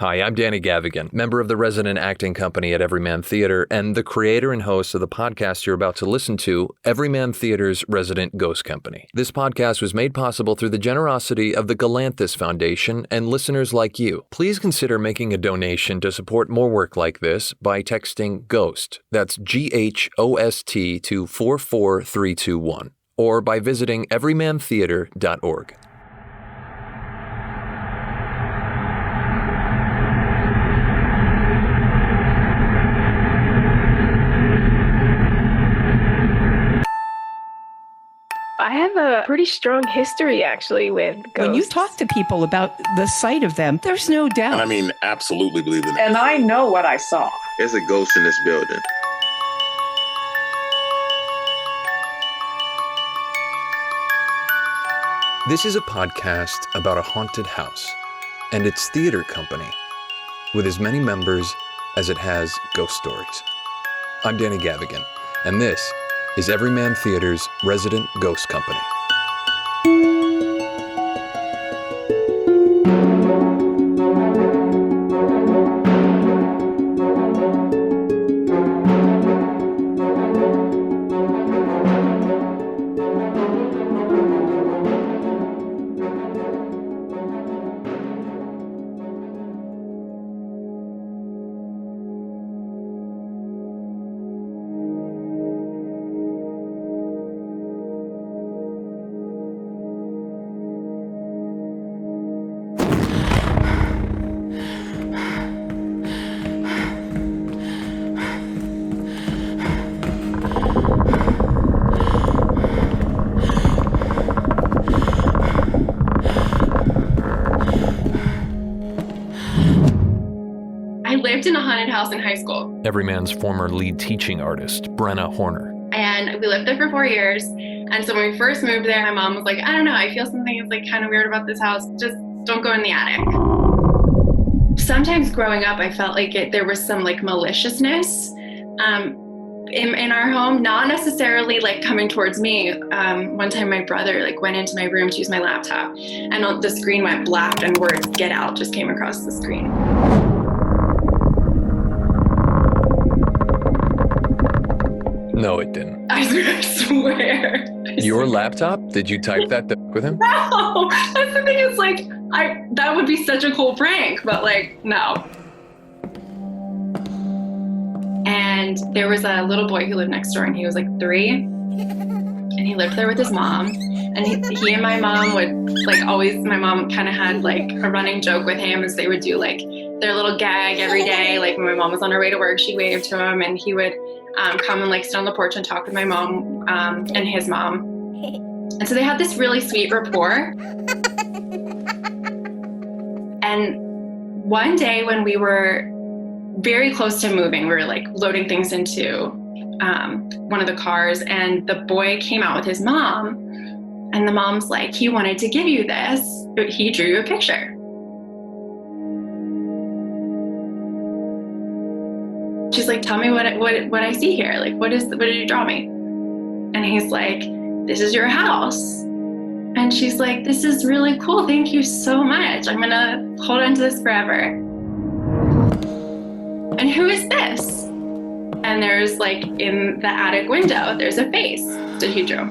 Hi, I'm Danny Gavigan, member of the resident acting company at Everyman Theater and the creator and host of the podcast you're about to listen to, Everyman Theater's resident ghost company. This podcast was made possible through the generosity of the Galanthus Foundation and listeners like you. Please consider making a donation to support more work like this by texting GHOST, that's GHOST, to 44321, or by visiting everymantheater.org. I have a pretty strong history, actually, with ghosts. When you talk to people about the sight of them, there's no doubt. And I mean, absolutely believe in it. And I know what I saw. There's a ghost in this building. This is a podcast about a haunted house and its theater company with as many members as it has ghost stories. I'm Danny Gavigan, and this is Everyman Theater's resident ghost company. I lived in a haunted house in high school. Everyman's former lead teaching artist, Brenna Horner. And we lived there for 4 years. And so when we first moved there, my mom was like, I don't know, I feel something is like kind of weird about this house. Just don't go in the attic. Sometimes growing up, I felt like there was some like maliciousness in our home, not necessarily like coming towards me. One time my brother like went into my room to use my laptop and the screen went black and words "get out" just came across the screen. No, it didn't. I swear. Your laptop? Did you type that with him? No, that's the thing. It's like, that would be such a cool prank, but like, no. And there was a little boy who lived next door and he was like 3 and he lived there with his mom. And he and my mom would like always, my mom kind of had like a running joke with him as they would do like their little gag every day. Like when my mom was on her way to work, she waved to him and he would come and like sit on the porch and talk with my mom and his mom. And so they had this really sweet rapport. And one day when we were very close to moving, we were like loading things into one of the cars and the boy came out with his mom and the mom's like, he wanted to give you this. He drew you a picture. She's like, tell me what I see here. Like, what did you draw me? And he's like, this is your house. And she's like, this is really cool. Thank you so much. I'm gonna hold on to this forever. And who is this? And there's like in the attic window, there's a face that he drew.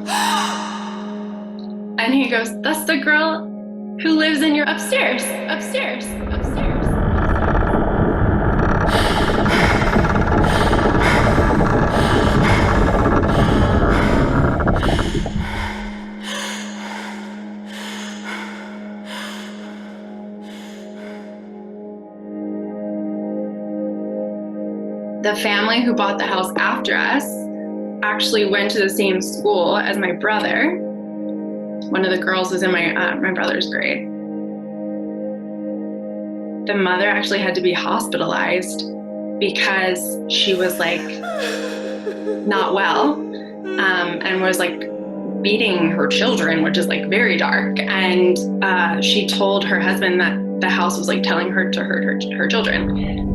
And he goes, that's the girl who lives in your upstairs. The family who bought the house after us actually went to the same school as my brother. One of the girls was in my brother's grade. The mother actually had to be hospitalized because she was like not well and was like beating her children, which is like very dark. And she told her husband that the house was like telling her to hurt her children.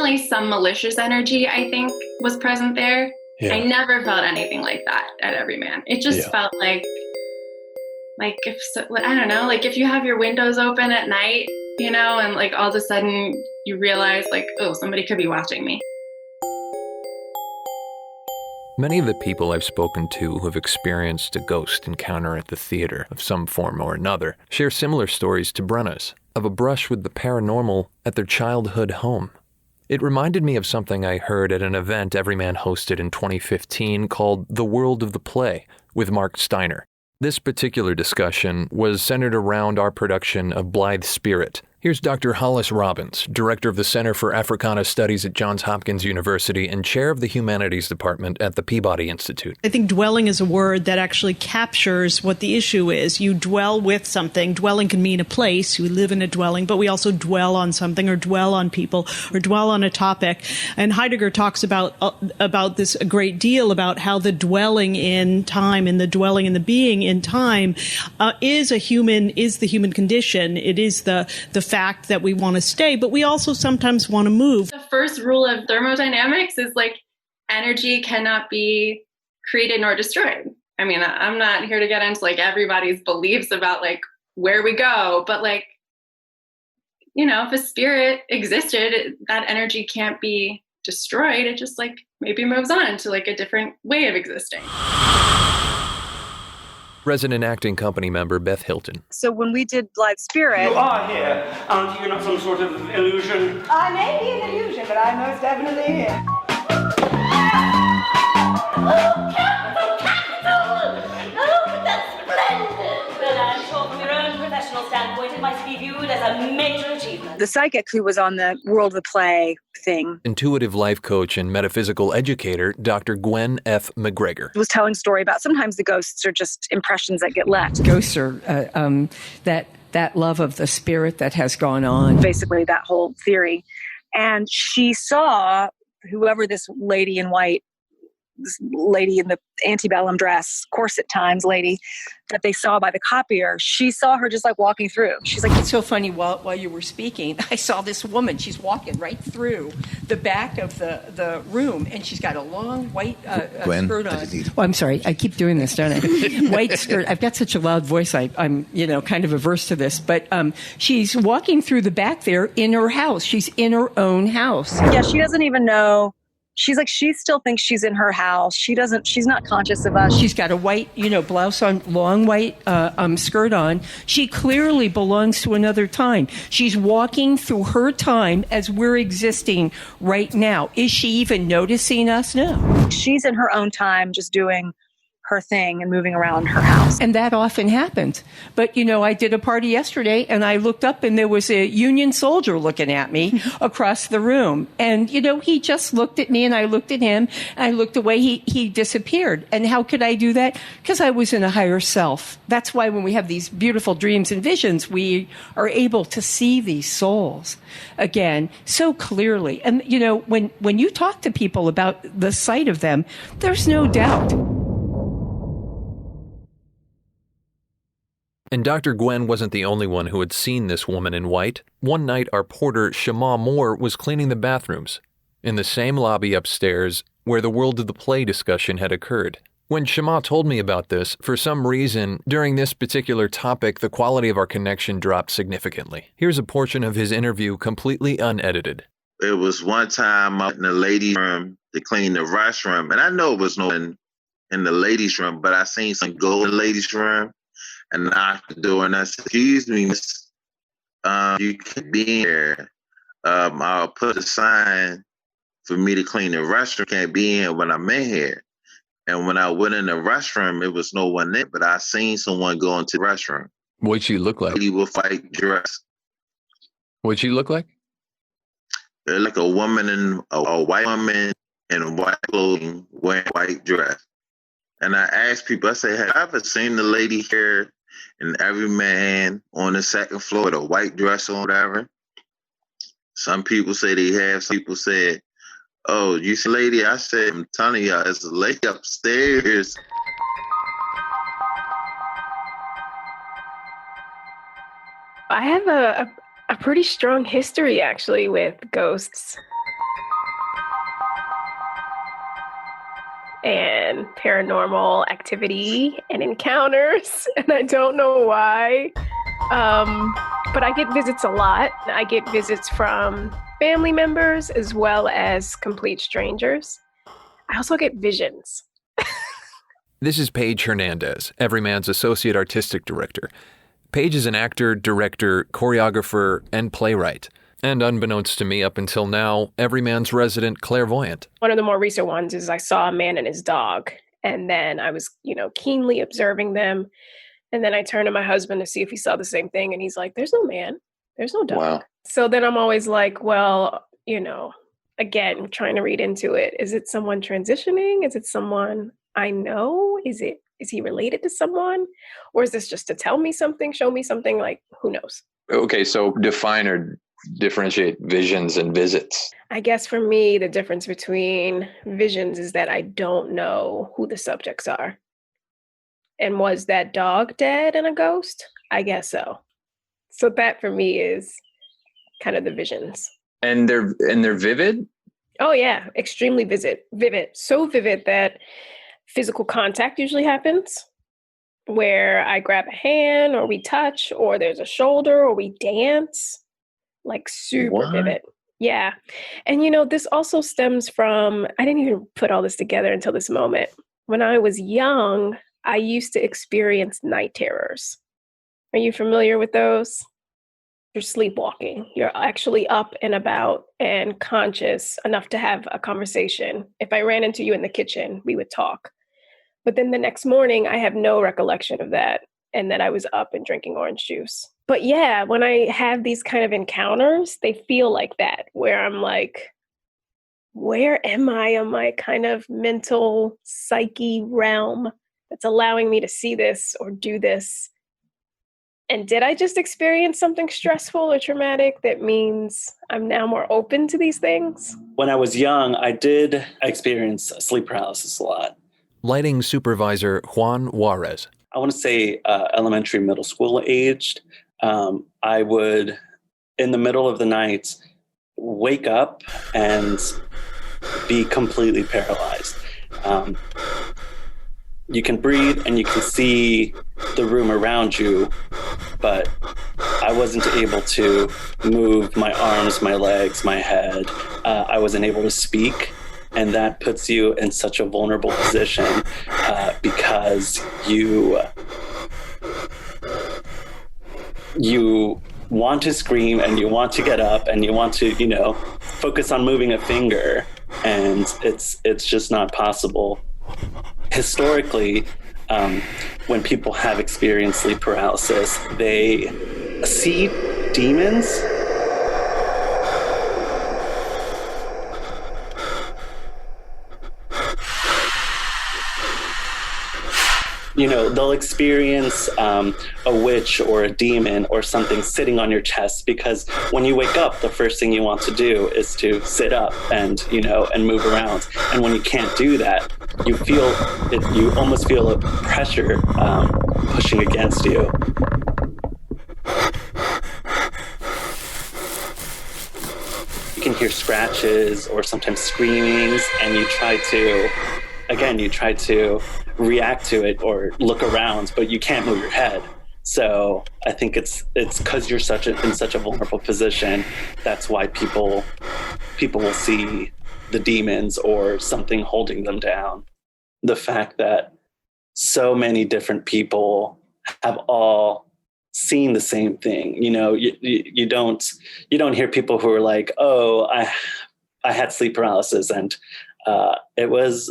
definitely some malicious energy, I think, was present there. I never felt anything like that at Everyman. It just felt like if, I don't know, like if you have your windows open at night, you know, and like all of a sudden you realize like, oh, somebody could be watching me. Many of the people I've spoken to who have experienced a ghost encounter at the theater of some form or another share similar stories to Brenna's, of a brush with the paranormal at their childhood home. It reminded me of something I heard at an event Everyman hosted in 2015 called The World of the Play with Mark Steiner. This particular discussion was centered around our production of Blithe Spirit. Here's Dr. Hollis Robbins, Director of the Center for Africana Studies at Johns Hopkins University and Chair of the Humanities Department at the Peabody Institute. I think dwelling is a word that actually captures what the issue is. You dwell with something. Dwelling can mean a place. We live in a dwelling, but we also dwell on something or dwell on people or dwell on a topic. And Heidegger talks about this a great deal, about how the dwelling in time and the dwelling and the being in time is the human condition. It is the fact that we want to stay, but we also sometimes want to move. The first rule of thermodynamics is like energy cannot be created nor destroyed. I mean, I'm not here to get into like everybody's beliefs about like where we go, but like, you know, if a spirit existed, that energy can't be destroyed. It just like maybe moves on to like a different way of existing. Resident acting company member Beth Hilton. So when we did Blithe Spirit... You are here. Aren't you not some sort of illusion? I may be an illusion, but I'm most definitely here. Oh, but that's splendid! Well, I'm sure from your own professional standpoint, it might be viewed as a major achievement. The psychic who was on the World of the Play thing. Intuitive life coach and metaphysical educator, Dr. Gwen F. McGregor. Was telling a story about sometimes the ghosts are just impressions that get left. Ghosts are that love of the spirit that has gone on. Basically, that whole theory. And she saw whoever this lady in white, this lady in the antebellum dress, corset times lady that they saw by the copier, she saw her just like walking through. She's like, it's so funny, while you were speaking, I saw this woman. She's walking right through the back of the room, and she's got a long white skirt on. Oh, I'm sorry. I keep doing this, don't I? White skirt. I've got such a loud voice. I'm kind of averse to this. But she's walking through the back there in her house. She's in her own house. Yeah, she doesn't even know. She's like, she still thinks she's in her house. She's not conscious of us. She's got a white, blouse on, long white skirt on. She clearly belongs to another time. She's walking through her time as we're existing right now. Is she even noticing us? No. She's in her own time, just doing her thing and moving around her house. And that often happens. But, I did a party yesterday and I looked up and there was a Union soldier looking at me across the room. And, he just looked at me and I looked at him and I looked away. He disappeared. And how could I do that? Because I was in a higher self. That's why when we have these beautiful dreams and visions, we are able to see these souls again so clearly. And, when you talk to people about the sight of them, there's no doubt. And Dr. Gwen wasn't the only one who had seen this woman in white. One night, our porter, Shema Moore, was cleaning the bathrooms in the same lobby upstairs where the World of the Play discussion had occurred. When Shema told me about this, for some reason, during this particular topic, the quality of our connection dropped significantly. Here's a portion of his interview completely unedited. It was one time out in the ladies' room to clean the restroom, and I know it was no one in the ladies' room, but I seen some go in the ladies' room. And knocked the door and I said, excuse me, miss, you can be here. I'll put a sign for me to clean the restroom. Can't be in when I'm in here. And when I went in the restroom, it was no one there, but I seen someone go into the restroom. What'd she look like? Lady with white dress. What'd she look like? They're like a woman in a white woman in white clothing wearing white dress. And I asked people, I say, have you ever seen the lady here in Everyman on the second floor with a white dress on, whatever? Some people say they have. Some people said, oh, you see a lady? I said, I'm telling you, it's a lady upstairs. I have a pretty strong history, actually, with ghosts. and paranormal activity and encounters, and I don't know why. But I get visits a lot. I get visits from family members as well as complete strangers. I also get visions. This is Paige Hernandez, Everyman's Associate Artistic Director. Paige is an actor, director, choreographer, and playwright. And unbeknownst to me up until now, Everyman's resident clairvoyant. One of the more recent ones is I saw a man and his dog. And then I was, keenly observing them. And then I turned to my husband to see if he saw the same thing. And he's like, there's no man, there's no dog. Wow. So then I'm always like, well, again, trying to read into it. Is it someone transitioning? Is it someone I know? Is he related to someone? Or is this just to tell me something, show me something? Like, who knows? Okay, so define or differentiate visions and visits. I guess for me, the difference between visions is that I don't know who the subjects are. And was that dog dead and a ghost? I guess so. So that for me is kind of the visions. And they're vivid? Oh yeah, extremely vivid. So vivid that physical contact usually happens, where I grab a hand or we touch or there's a shoulder or we dance, like super vivid. Yeah. And this also stems from, I didn't even put all this together until this moment. When I was young, I used to experience night terrors. Are you familiar with those? You're sleepwalking. You're actually up and about and conscious enough to have a conversation. If I ran into you in the kitchen, we would talk. But then the next morning, I have no recollection of that and that I was up and drinking orange juice. But yeah, when I have these kind of encounters, they feel like that, where I'm like, where am I on my kind of mental psyche realm that's allowing me to see this or do this? And did I just experience something stressful or traumatic that means I'm now more open to these things? When I was young, I did experience sleep paralysis a lot. Lighting supervisor Juan Juarez. I want to say elementary, middle school aged. I would, in the middle of the night, wake up and be completely paralyzed. You can breathe and you can see the room around you, but I wasn't able to move my arms, my legs, my head. I wasn't able to speak. And that puts you in such a vulnerable position because you want to scream and you want to get up and you want to, focus on moving a finger, and it's just not possible. Historically, when people have experienced sleep paralysis, they see demons. They'll experience a witch or a demon or something sitting on your chest, because when you wake up, the first thing you want to do is to sit up and move around. And when you can't do that, you feel it. You almost feel a pressure pushing against you. You can hear scratches or sometimes screamings, and you try to react to it or look around, but you can't move your head. So I think it's because you're in such a vulnerable position. That's why people will see the demons or something holding them down. The fact that so many different people have all seen the same thing. You don't hear people who are like, oh, I had sleep paralysis and it was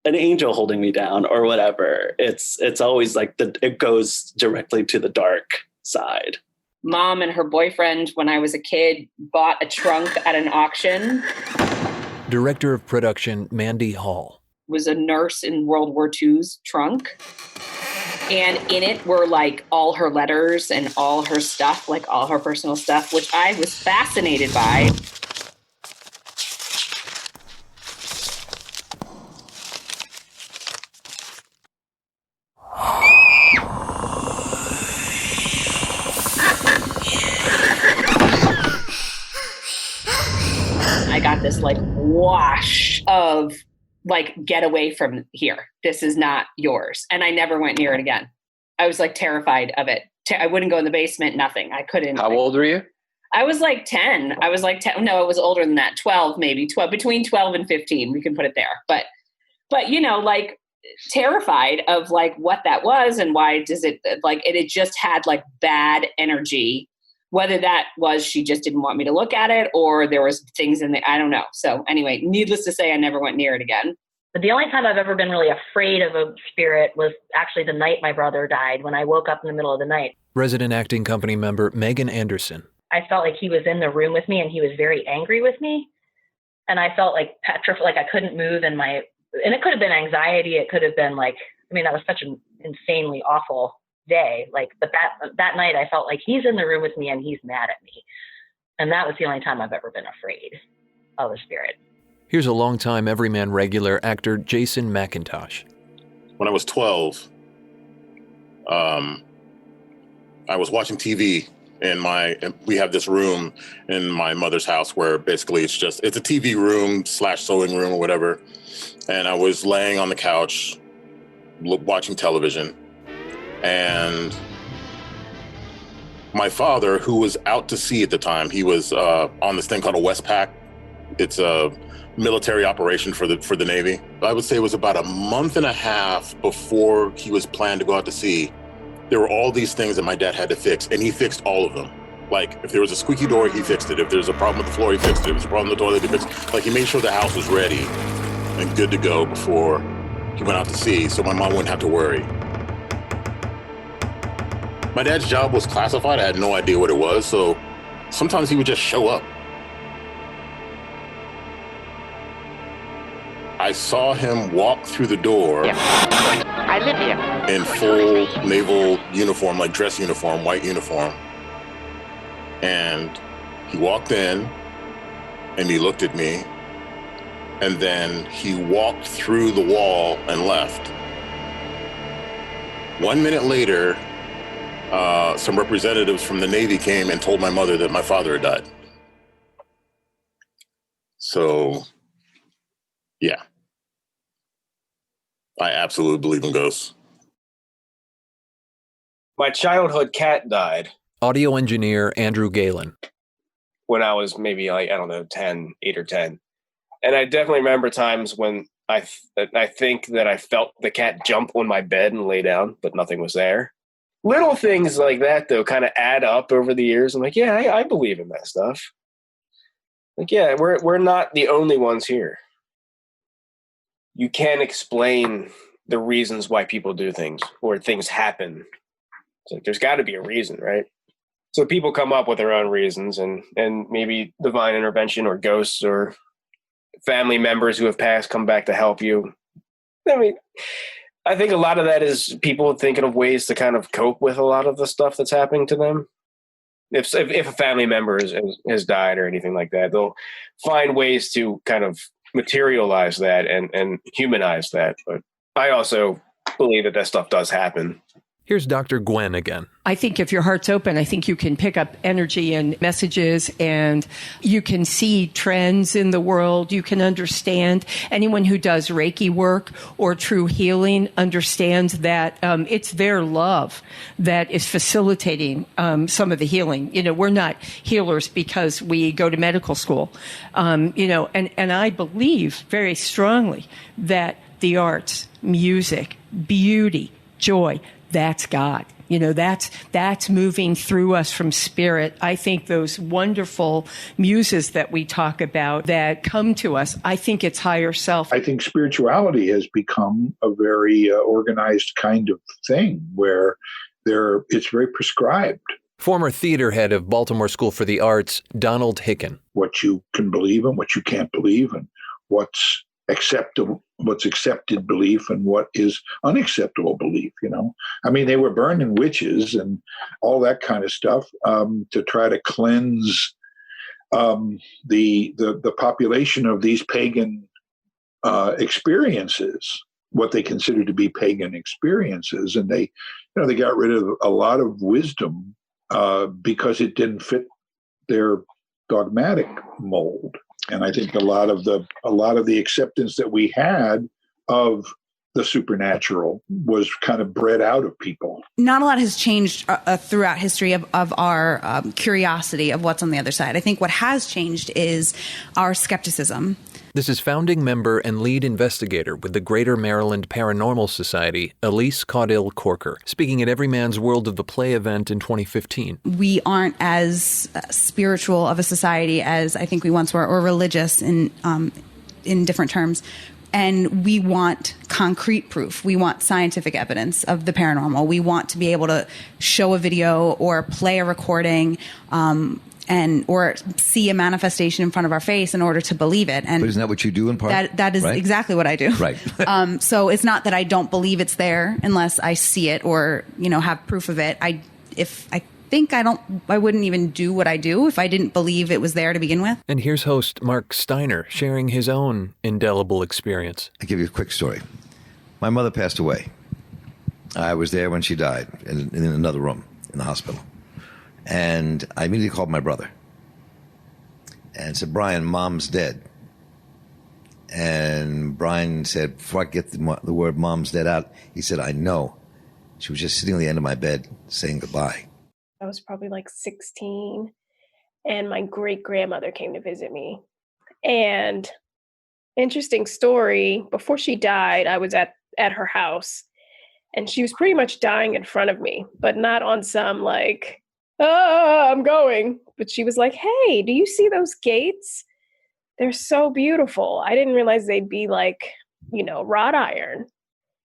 an angel holding me down or whatever. It's always like it goes directly to the dark side. Mom and her boyfriend, when I was a kid, bought a trunk at an auction. Director of Production Mandy Hall. Was a nurse in World War II's trunk. And in it were like all her letters and all her stuff, like all her personal stuff, which I was fascinated by. I got this like wash of like, get away from here. This is not yours. And I never went near it again. I was like terrified of it. I wouldn't go in the basement, nothing. I couldn't. How old were you? I was like 10. I was like 10. No, it was older than that. 12, maybe 12, between 12 and 15. We can put it there. But, like, terrified of like what that was and why does it like, it just had like bad energy, whether that was she just didn't want me to look at it or there was things in there. I don't know. So anyway, needless to say, I never went near it again. But the only time I've ever been really afraid of a spirit was actually the night my brother died, when I woke up in the middle of the night. Resident acting company member Megan Anderson. I felt like he was in the room with me and he was very angry with me. And I felt like petrified, like I couldn't move and it could have been anxiety. It could have been like, that was such an insanely awful day. Like, but that night I felt like he's in the room with me and he's mad at me. And that was the only time I've ever been afraid of a spirit. Here's a longtime Everyman regular, actor Jason McIntosh. When I was 12, I was watching TV we have this room in my mother's house where basically it's a TV room / sewing room or whatever. And I was laying on the couch watching television, and my father, who was out to sea at the time, he was on this thing called a Westpac. It's a military operation for the Navy. I would say it was about a month and a half before he was planned to go out to sea. There were all these things that my dad had to fix, and he fixed all of them. Like, if there was a squeaky door, he fixed it. If there's a problem with the floor, he fixed it. If there was a problem with the toilet, he fixed it. Like, he made sure the house was ready and good to go before he went out to sea, so my mom wouldn't have to worry. My dad's job was classified. I had no idea what it was, so sometimes he would just show up. I saw him walk through the door. Yeah. I live here. In full naval uniform, like dress uniform, white uniform. And he walked in and he looked at me, and then he walked through the wall and left. 1 minute later, some representatives from the Navy came and told my mother that my father had died. So, yeah. I absolutely believe in ghosts. My childhood cat died. Audio engineer Andrew Galen. When I was maybe 8 or 10. And I definitely remember times when I think that I felt the cat jump on my bed and lay down, but nothing was there. Little things like that, though, kind of add up over the years. I'm like, yeah, I believe in that stuff. Like, yeah, we're not the only ones here. You can't explain the reasons why people do things or things happen. It's like, there's got to be a reason, right? So people come up with their own reasons, and maybe divine intervention or ghosts or family members who have passed come back to help you. I mean, I think a lot of that is people thinking of ways to kind of cope with a lot of the stuff that's happening to them. If a family member has died or anything like that, they'll find ways to kind of materialize that and humanize that. But I also believe that stuff does happen. Here's Dr. Gwen again. I think if your heart's open, I think you can pick up energy and messages, and you can see trends in the world. You can understand. Anyone who does Reiki work or true healing understands that it's their love that is facilitating some of the healing. We're not healers because we go to medical school, and I believe very strongly that the arts, music, beauty, joy, that's God. That's moving through us from spirit. I think those wonderful muses that we talk about that come to us, I think it's higher self. I think spirituality has become a very organized kind of thing where it's very prescribed. Former theater head of Baltimore School for the Arts, Donald Hicken. What you can believe and what you can't believe, and what's accepted belief and what is unacceptable belief, they were burning witches and all that kind of stuff to try to cleanse the population of these pagan experiences, what they considered to be pagan experiences. And they got rid of a lot of wisdom because it didn't fit their dogmatic mold. And I think a lot of the acceptance that we had of the supernatural was kind of bred out of people. Not a lot has changed throughout history of our curiosity of what's on the other side. I think what has changed is our skepticism. This is founding member and lead investigator with the Greater Maryland Paranormal Society, Elise Caudill-Corker, speaking at Everyman's World of the Play event in 2015. We aren't as spiritual of a society as I think we once were, or religious in different terms. And we want concrete proof. We want scientific evidence of the paranormal. We want to be able to show a video or play a recording or see a manifestation in front of our face in order to believe it. And but isn't that what you do in part? That is right? exactly what I do. Right. So it's not that I don't believe it's there unless I see it or, have proof of it. I wouldn't even do what I do if I didn't believe it was there to begin with. And here's host Mark Steiner sharing his own indelible experience. I'll give you a quick story. My mother passed away. I was there when she died in another room in the hospital. And I immediately called my brother and said, Brian, Mom's dead. And Brian said, before I get the word Mom's dead out, he said, I know. She was just sitting on the end of my bed saying goodbye. I was probably like 16, and my great-grandmother came to visit me. And interesting story, before she died, I was at her house, and she was pretty much dying in front of me, but not on some like, I'm going. But she was like, hey, do you see those gates? They're so beautiful. I didn't realize they'd be like, wrought iron.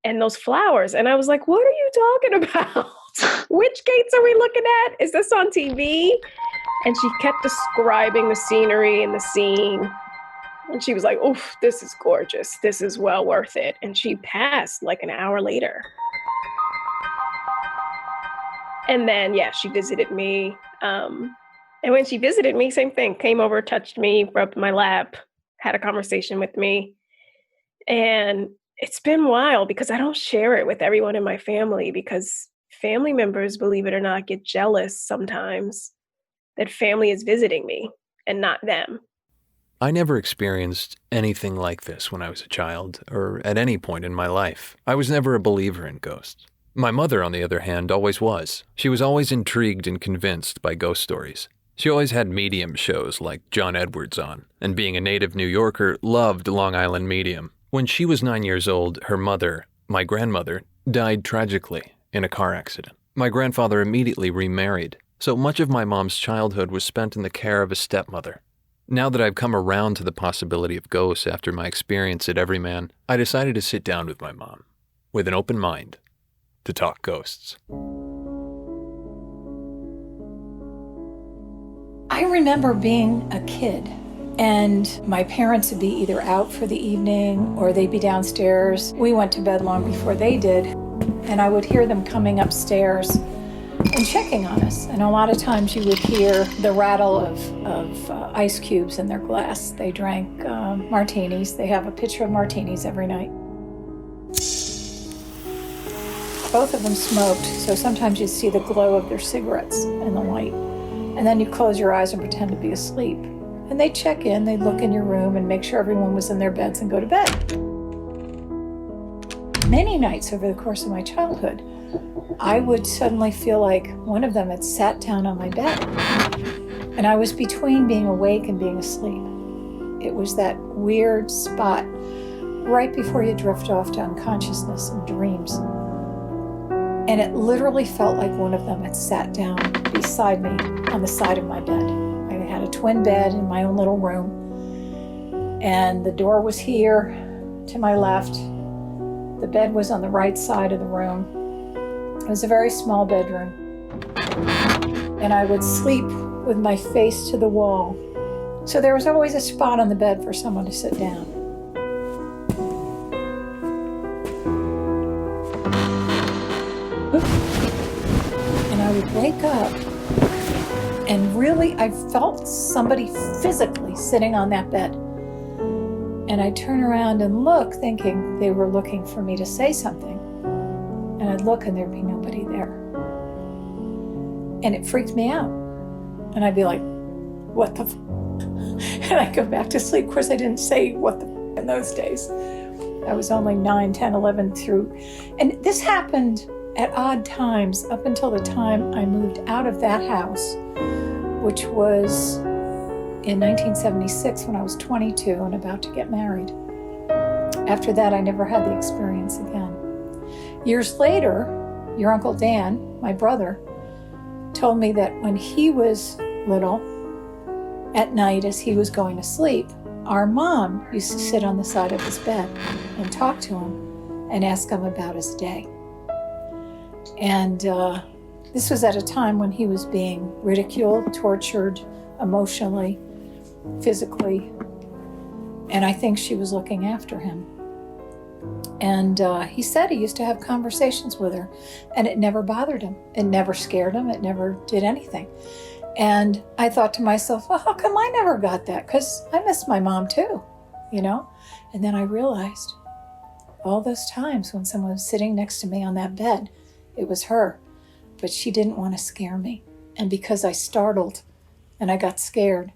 And those flowers. And I was like, what are you talking about? Which gates are we looking at? Is this on TV? And she kept describing the scenery and the scene. And she was like, oof, this is gorgeous. This is well worth it. And she passed like an hour later. And then, she visited me. And when she visited me, same thing. Came over, touched me, rubbed my lap, had a conversation with me. And it's been wild because I don't share it with everyone in my family because family members, believe it or not, get jealous sometimes that family is visiting me and not them. I never experienced anything like this when I was a child or at any point in my life. I was never a believer in ghosts. My mother, on the other hand, always was. She was always intrigued and convinced by ghost stories. She always had medium shows like John Edwards on, and being a native New Yorker, loved Long Island medium. When she was 9 years old, her mother, my grandmother, died tragically in a car accident. My grandfather immediately remarried, so much of my mom's childhood was spent in the care of a stepmother. Now that I've come around to the possibility of ghosts after my experience at Everyman, I decided to sit down with my mom, with an open mind, to talk ghosts. I remember being a kid, and my parents would be either out for the evening or they'd be downstairs. We went to bed long before they did, and I would hear them coming upstairs and checking on us. And a lot of times you would hear the rattle of ice cubes in their glass. They drank martinis. They have a pitcher of martinis every night. Both of them smoked, so sometimes you'd see the glow of their cigarettes in the light. And then you close your eyes and pretend to be asleep. And they'd check in, they'd look in your room and make sure everyone was in their beds and go to bed. Many nights over the course of my childhood, I would suddenly feel like one of them had sat down on my bed. And I was between being awake and being asleep. It was that weird spot right before you drift off to unconsciousness and dreams. And it literally felt like one of them had sat down beside me on the side of my bed. I had a twin bed in my own little room, and the door was here to my left. The bed was on the right side of the room. It was a very small bedroom. And I would sleep with my face to the wall. So there was always a spot on the bed for someone to sit down. And I would wake up, and really I felt somebody physically sitting on that bed. And I'd turn around and look, thinking they were looking for me to say something. And I'd look and there'd be nobody there. And it freaked me out. And I'd be like, what the and I go back to sleep. Of course, I didn't say what the in those days. I was only 9, 10, 11 through. And this happened at odd times up until the time I moved out of that house, which was in 1976 when I was 22 and about to get married. After that, I never had the experience again. Years later, your Uncle Dan, my brother, told me that when he was little, at night as he was going to sleep, our mom used to sit on the side of his bed and talk to him and ask him about his day. And this was at a time when he was being ridiculed, tortured emotionally, physically, and I think she was looking after him. And he said he used to have conversations with her, and it never bothered him. It never scared him. It never did anything. And I thought to myself, well, how come I never got that? Because I miss my mom too, you know? And then I realized all those times when someone was sitting next to me on that bed, it was her. But she didn't want to scare me. And because I startled and I got scared,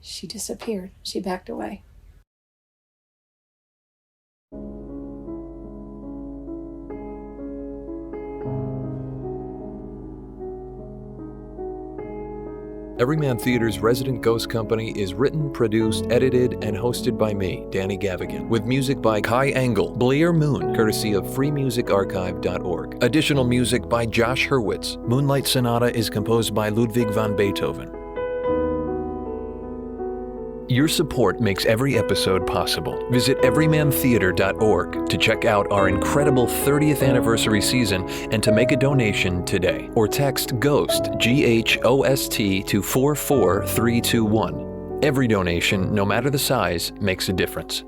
she disappeared. She backed away. Everyman Theater's resident ghost company is written, produced, edited, and hosted by me, Danny Gavigan, with music by Kai Engel, Blair Moon, courtesy of freemusicarchive.org. Additional music by Josh Hurwitz. Moonlight Sonata is composed by Ludwig van Beethoven. Your support makes every episode possible. Visit everymantheater.org to check out our incredible 30th anniversary season and to make a donation today. Or text GHOST, GHOST, to 44321. Every donation, no matter the size, makes a difference.